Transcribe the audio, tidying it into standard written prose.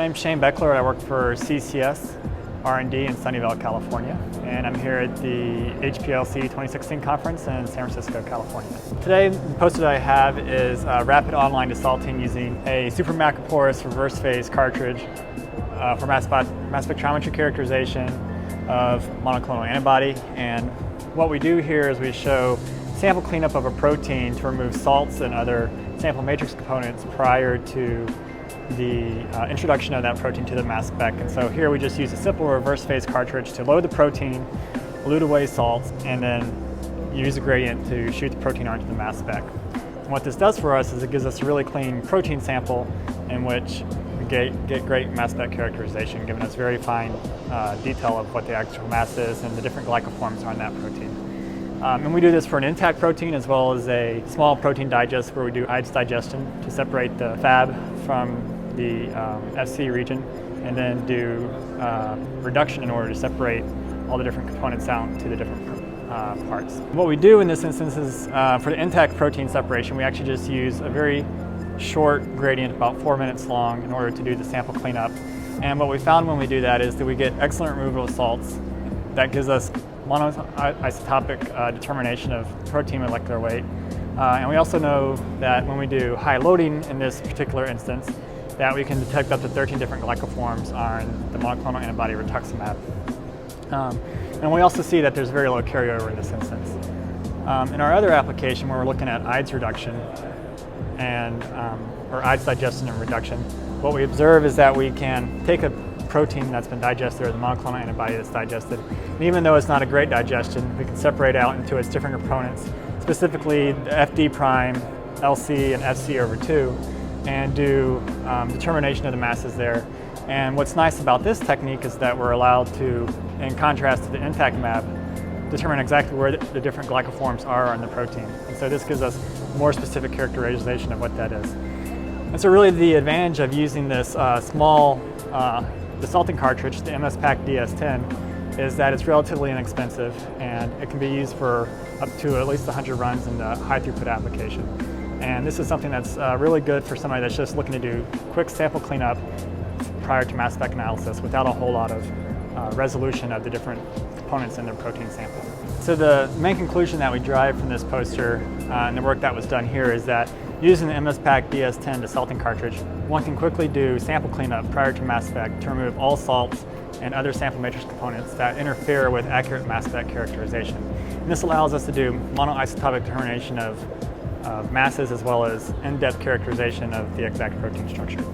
name's Shane Bechler. I work for CCS R&D in Sunnyvale, California, and I'm here at the HPLC 2016 conference in San Francisco, California. Today, the poster that I have is rapid online desalting using a supermacroporous reverse phase cartridge for mass spectrometry characterization of monoclonal antibody. And what we do here is we show sample cleanup of a protein to remove salts and other sample matrix components prior to the introduction of that protein to the mass spec. And so here we just use a simple reverse phase cartridge to load the protein, elute away salts, and then use a gradient to shoot the protein onto the mass spec. And what this does for us is it gives us a really clean protein sample in which we get great mass spec characterization, giving us very fine detail of what the actual mass is and the different glycoforms are on that protein. And we do this for an intact protein as well as a small protein digest where we do IDES digestion to separate the Fab from the FC region, and then do reduction in order to separate all the different components out to the different parts. What we do in this instance is for the intact protein separation, we actually just use a very short gradient, about 4 minutes long, in order to do the sample cleanup. And what we found when we do that is that we get excellent removal of salts. That gives us monoisotopic determination of protein molecular weight. And we also know that when we do high loading in this particular instance, that we can detect up to 13 different glycoforms on the monoclonal antibody rituximab. And we also see that there's very low carryover in this instance. In our other application, where we're looking at IDES reduction or IDES digestion and reduction, what we observe is that we can take a protein that's been digested, or the monoclonal antibody that's digested, and even though it's not a great digestion, we can separate out into its different components, specifically the FD prime, LC, and FC over 2, and do determination of the masses there. And what's nice about this technique is that we're allowed to, in contrast to the intact mAb, determine exactly where the different glycoforms are on the protein. And so this gives us more specific characterization of what that is. And so really the advantage of using this small desalting cartridge, the MSPac DS10, is that it's relatively inexpensive and it can be used for up to at least 100 runs in the high throughput application. And this is something that's really good for somebody that's just looking to do quick sample cleanup prior to mass spec analysis without a whole lot of resolution of the different components in their protein sample. So the main conclusion that we derive from this poster and the work that was done here is that using the MSPac DS10 desalting cartridge, one can quickly do sample cleanup prior to mass spec to remove all salts and other sample matrix components that interfere with accurate mass spec characterization. And this allows us to do monoisotopic determination of masses as well as in-depth characterization of the exact protein structure.